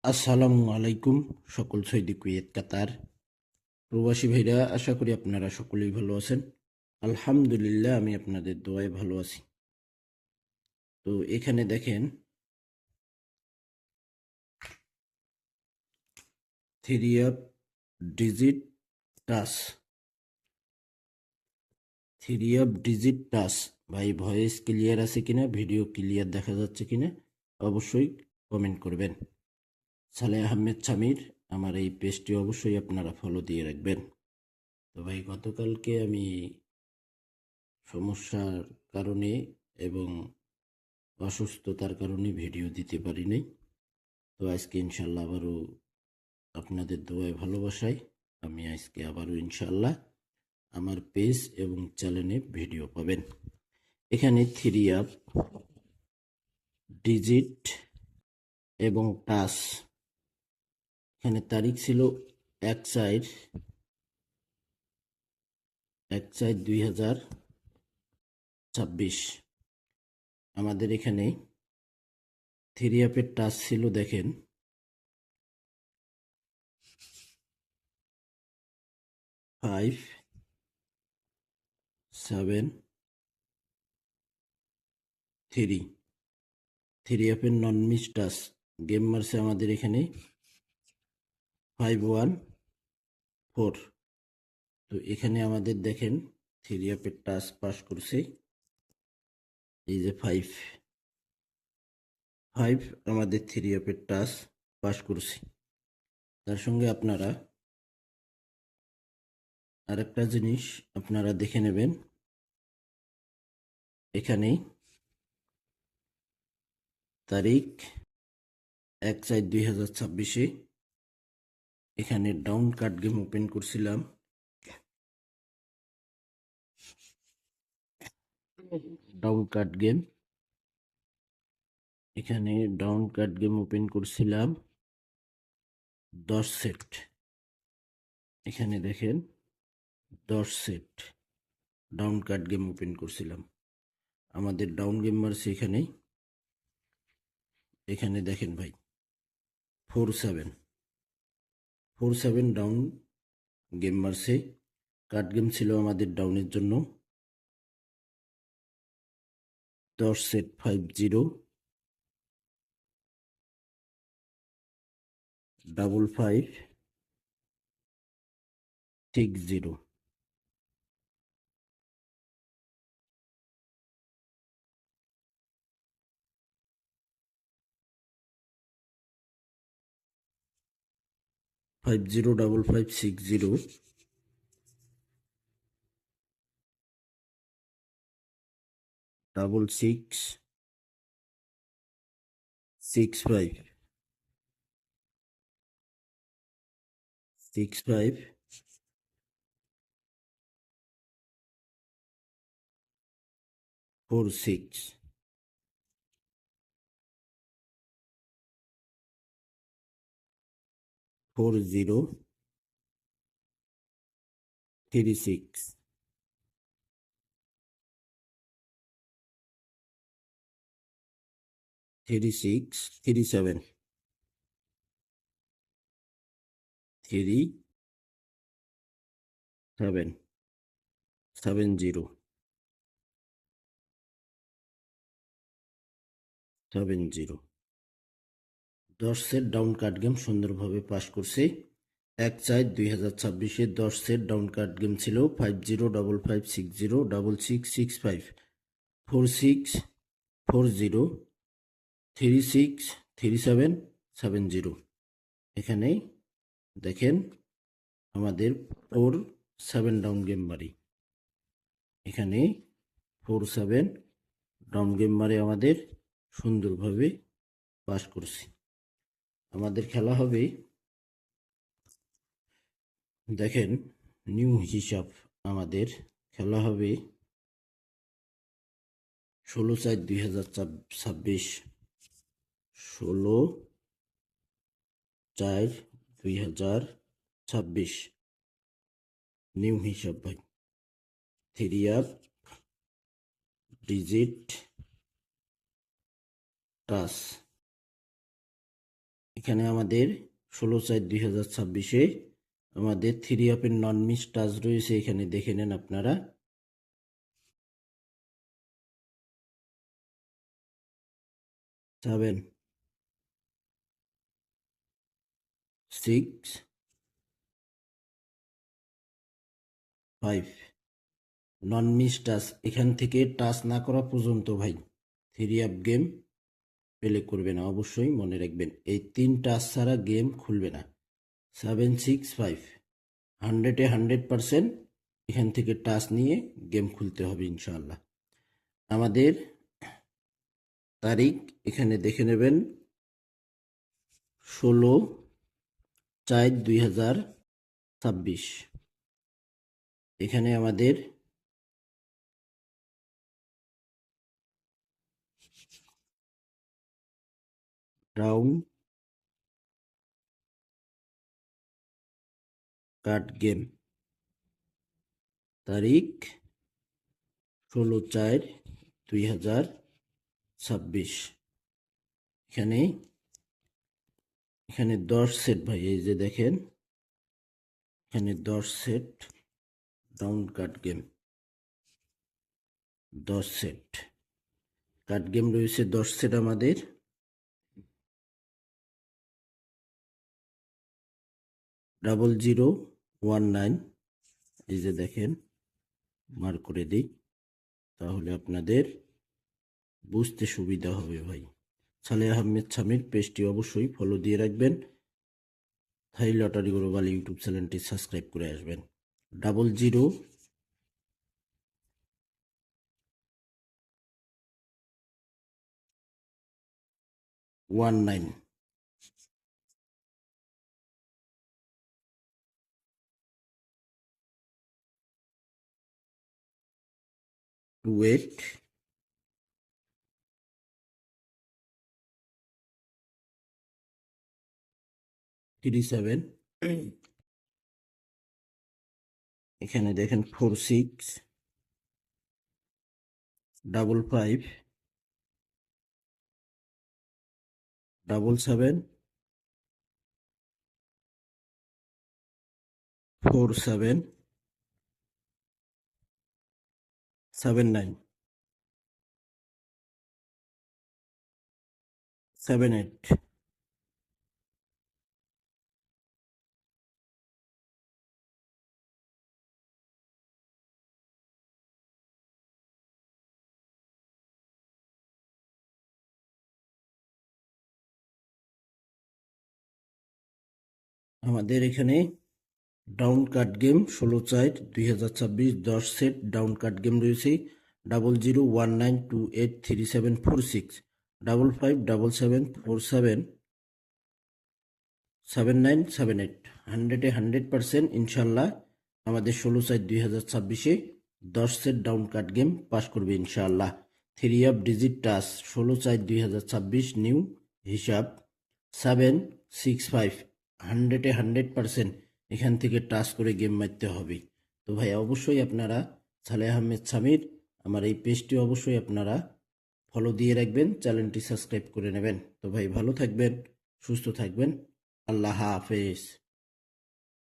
আসসালামু আলাইকুম সকল সৌদি কুয়েত কাতার প্রবাসী ভাইরা, আশা করি আপনারা সকলেই ভালো আছেন। আলহামদুলিল্লাহ, আমি আপনাদের দোয়ায় ভালো আছি। তো এখানে দেখেন, থ্রি অফ ডিজিট টাচ, ভাই ভয়েস ক্লিয়ার আছে কিনা, ভিডিও ক্লিয়ার দেখা যাচ্ছে কিনা অবশ্যই কমেন্ট করবেন। সালেহ আহমেদ সামির, আমার এই পেজটি অবশ্যই আপনারা ফলো দিয়ে রাখবেন। তো ভাই, গতকালকে আমি সমস্যার কারণে এবং অসুস্থতার কারণে ভিডিও দিতে পারি নাই। তো আজকে ইনশাল্লাহ আবারও আপনাদের দোয়ায় ভালোবাসায় আমি আজকে আবারও ইনশাল্লাহ আমার পেজ এবং চ্যানেলে ভিডিও পাবেন। এখানে থ্রি আপ, ডিজিট এবং টাচ, এখানে তারিখ ছিল 1/4/1/4 2026। আমাদের এখানে থ্রি আপের টাচ ছিল, দেখেন 5/7/3। থ্রি আপের নন মিস টাচ গেম মারছে আমাদের এখানে 514। তো এখানে আমাদের দেখেন থ্রি আপের টাচ পাস করছে, এই যে 5 5 আমাদের থ্রি আপের টাচ পাস করছে। তার সঙ্গে আপনারা আরেকটা জিনিস আপনারা দেখে নেবেন, এখানে তারিখ 1/4/2026 এখানে ডাউন কার্ড গেম ওপেন করছিলাম, ডাউন কার্ড গেম, এখানে ডাউন কার্ড গেম ওপেন করছিলাম 10 সেট। এখানে দেখেন 10 set down card game open করছিলাম। আমাদের ডাউন গেম মারছে এখানে, এখানে দেখেন ভাই 4/7 ডাউন গেম মারছে। কার্ড গেম ছিল আমাদের ডাউনের জন্য 10 set 50 5560। 505560 6665 6546 4036 3637 3770 70। 10 set down card game সুন্দরভাবে পাস করছে। 1/4/2026 10 সেট ডাউন কার্ড গেম ছিল 505560 6665 4640 363770। এখানে দেখেন আমাদের 47 ডাউন গেম মারি, এখানে 47 ডাউন গেম মারে আমাদের সুন্দরভাবে পাস করছি। আমাদের খেলা হবে, দেখেন নিউ হিসাব, আমাদের খেলা হবে 16/4/2026, 16/4/2026 নিউ হিসাব ভাই। Three up, digit, 3 up, digit, task, touch, এখানে আমাদের 16/4/2026 আমাদের 3 আপের নন মিস টাচ রয়েছে, এখানে দেখে নেন আপনারা। 7 6 5 নন মিস টাচ, এখান থেকে টাচ না করা পর্যন্ত ভাই 3 আপ গেম প্লে করবে না, অবশ্যই মনে রাখবেন এই 3 টাচ ছাড়া গেম খুলবে না। 765 100-এ 100% এখান থেকে টাচ নিয়ে গেম খুলতে হবে ইনশাআল্লাহ। আমাদের তারিখ এখানে দেখে নেবেন 16/4/2026। এখানে আমাদের রাউন্ড কার্ড গেম তারিখ 16/4/2026। এখানে 10 সেট ভাই, এই যে দেখেন এখানে 10 set round card game, 10 set card game রয়েছে, 10 সেট আমাদের। 0019, এই যে দেখেন মার্ক করে দিই, তাহলে আপনাদের বুঝতে সুবিধা হবে ভাই। সালেহ আহমেদ সামির পেজটি অবশ্যই ফলো দিয়ে রাখবেন। থাই লটারি গ্লোবাল ইউটিউব চ্যানেলটি সাবস্ক্রাইব করে আসবেন। 0019 28 37। এখানে দেখেন 46 55 77 47 79 78। আমাদের এখানে down card game 16/4/2026 10 set down card game রয়েছে। 0019283746 557747 7978। 100-এ 100% ইনশাল্লাহ আমাদের 16/4/2026 10 set down card game pass করবে ইনশাআল্লাহ। 3 আপ ডিজিট টাচ 16/4/2026 নিউ হিসাব 765। 100-এ 100% এখান থেকে টাচ করে গেম মারতে হবে। তো ভাই অবশ্যই আপনারা সালেহ আহমেদ সামির আমার এই পেজটি অবশ্যই আপনারা ফলো দিয়ে রাখবেন, চ্যানেলটি সাবস্ক্রাইব করে নেবেন। তো ভাই ভালো থাকবেন, সুস্থ থাকবেন, আল্লাহ হাফেজ।